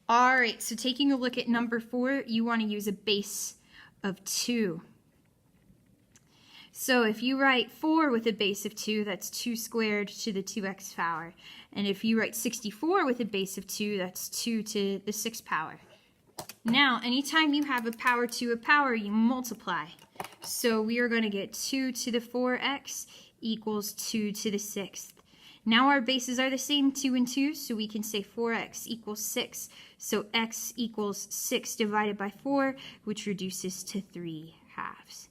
All right, so taking a look at number 4, you want to use a base of 2. So if you write 4 with a base of 2, that's 2 squared to the 2x power. And if you write 64 with a base of 2, that's 2 to the 6th power. Now, anytime you have a power to a power, you multiply. So we are going to get 2 to the 4x equals 2 to the 6th. Now our bases are the same, 2 and 2, so we can say 4x equals 6. So x equals 6 divided by 4, which reduces to 3 halves.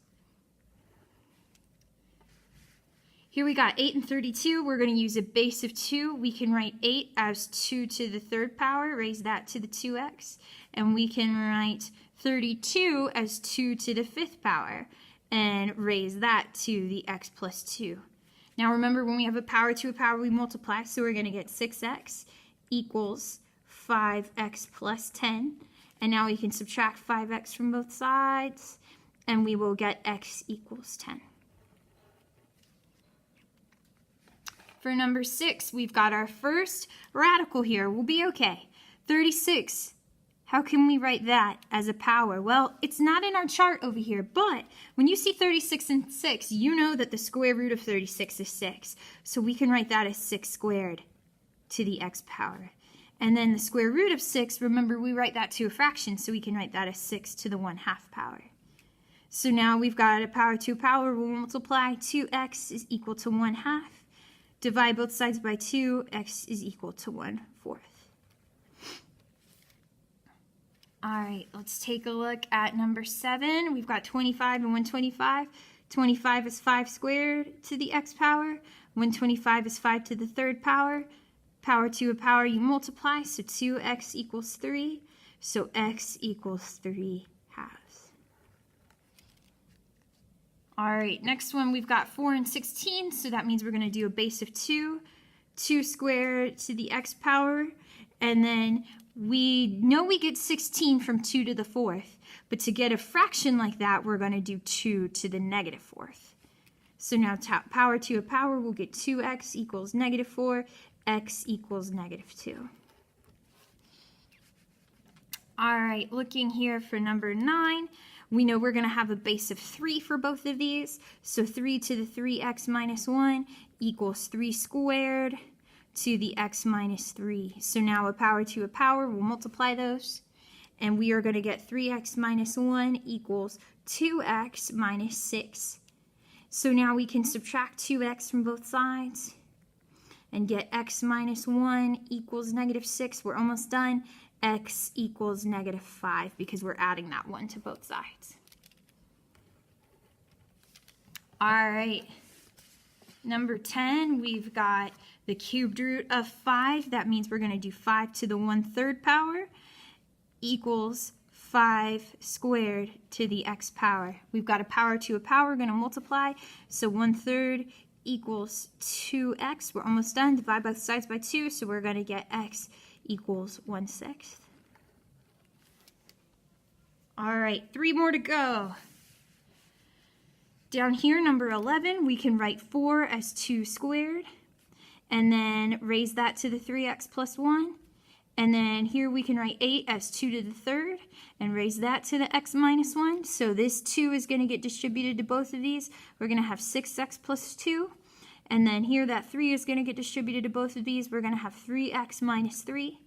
Here we got 8 and 32. We're going to use a base of 2. We can write 8 as 2 to the 3rd power, raise that to the 2x. And we can write 32 as 2 to the 5th power, and raise that to the x plus 2. Now remember, when we have a power to a power, we multiply, so we're going to get 6x equals 5x plus 10. And now we can subtract 5x from both sides, and we will get x equals 10. For number 6, we've got our first radical here. We'll be okay. 36. How can we write that as a power? Well, it's not in our chart over here, but when you see 36 and 6, you know that the square root of 36 is 6. So we can write that as 6 squared to the x power. And then the square root of 6, remember, we write that to a fraction, so we can write that as 6 to the 1/2 power. So now we've got a power to a power. We'll multiply. 2x is equal to 1/2. Divide both sides by 2, x is equal to 1/4. All right, let's take a look at number 7. We've got 25 and 125. 25 is 5 squared to the x power. 125 is 5 to the 3rd power. Power to a power, you multiply, so 2x equals 3. So x equals 3 halves. All right, next one, we've got 4 and 16, so that means we're going to do a base of 2. 2 squared to the x power, and then we know we get 16 from 2 to the 4th, but to get a fraction like that, we're going to do 2 to the -4th. So now power to a power, we'll get 2x equals -4, x equals -2. All right, looking here for number 9, we know we're going to have a base of 3 for both of these. So 3 to the 3x minus 1 equals 3 squared to the x minus 3. So now a power to a power, we'll multiply those. And we are going to get 3x minus 1 equals 2x minus 6. So now we can subtract 2x from both sides and get x minus 1 equals -6. We're almost done. X equals -5 because we're adding that 1 to both sides. All right. Number 10, we've got the cubed root of 5. That means we're going to do 5 to the 1/3 power equals 5 squared to the x power. We've got a power to a power, we're going to multiply. So 1/3 equals 2x. We're almost done. Divide both sides by 2, so we're going to get x equals 1/6. All right, 3 more to go. Down here, number 11, we can write 4 as 2 squared, and then raise that to the 3x plus 1. And then here we can write 8 as 2 to the 3rd, and raise that to the x minus 1. So this 2 is going to get distributed to both of these. We're going to have 6x plus 2. And then here that 3 is going to get distributed to both of these. We're going to have 3x minus 3.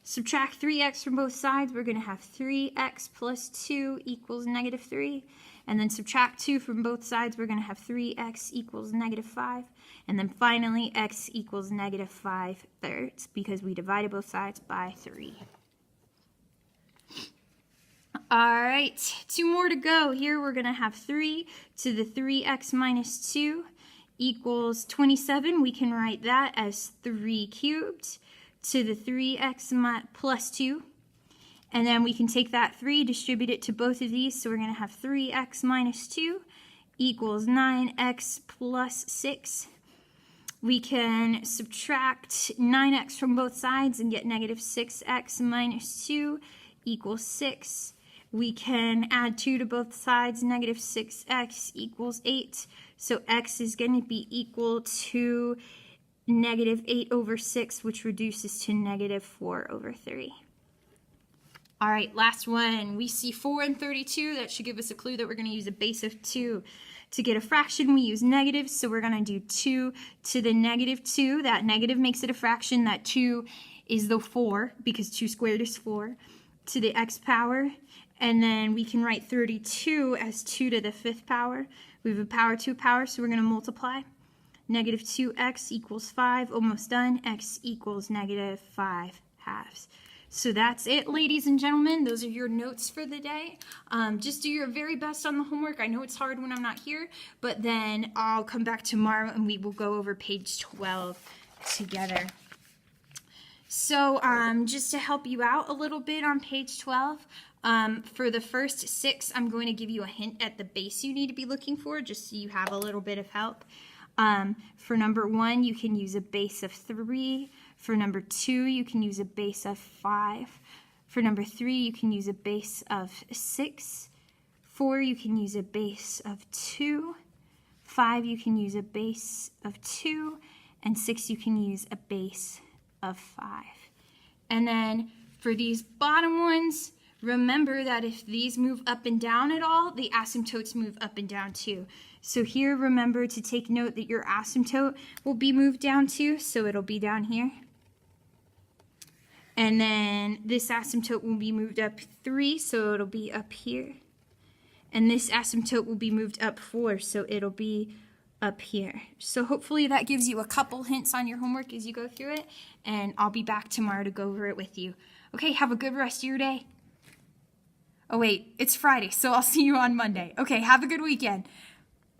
Subtract 3x from both sides. We're going to have 3x plus 2 equals -3. And then subtract 2 from both sides. We're going to have 3x equals -5. And then finally, x equals -5/3 because we divided both sides by 3. All right, 2 more to go. Here we're going to have 3 to the 3x minus 2 equals 27. We can write that as 3 cubed to the 3x plus 2. And then we can take that 3, distribute it to both of these. So we're going to have 3x minus 2 equals 9x plus 6. We can subtract 9x from both sides and get -6x minus 2 equals 6. We can add 2 to both sides. -6x equals 8. So x is going to be equal to -8/6, which reduces to -4/3. All right, last one. We see 4 and 32. That should give us a clue that we're going to use a base of 2. To get a fraction, we use negatives, so we're going to do 2 to the negative 2. That negative makes it a fraction. That 2 is the 4, because 2 squared is 4, to the x power. And then we can write 32 as 2 to the 5th power. We have a power to a power, so we're going to multiply. Negative 2x equals 5. Almost done. X equals negative 5 halves. So that's it, ladies and gentlemen. Those are your notes for the day. Just do your very best on the homework. I know it's hard when I'm not here, but then I'll come back tomorrow and we will go over page 12 together. So just to help you out a little bit on page 12, for the first 6, I'm going to give you a hint at the base you need to be looking for, just so you have a little bit of help. For number 1, you can use a base of 3. For number 2, you can use a base of 5. For number 3, you can use a base of 6. 4, you can use a base of 2. 5, you can use a base of 2. And 6, you can use a base of 5. And then for these bottom ones, remember that if these move up and down at all, the asymptotes move up and down too. So here, remember to take note that your asymptote will be moved down too, so it'll be down here. And then this asymptote will be moved up 3, so it'll be up here. And this asymptote will be moved up 4, so it'll be up here. So hopefully that gives you a couple hints on your homework as you go through it, and I'll be back tomorrow to go over it with you. Okay, have a good rest of your day. Oh wait, it's Friday, so I'll see you on Monday. Okay, have a good weekend.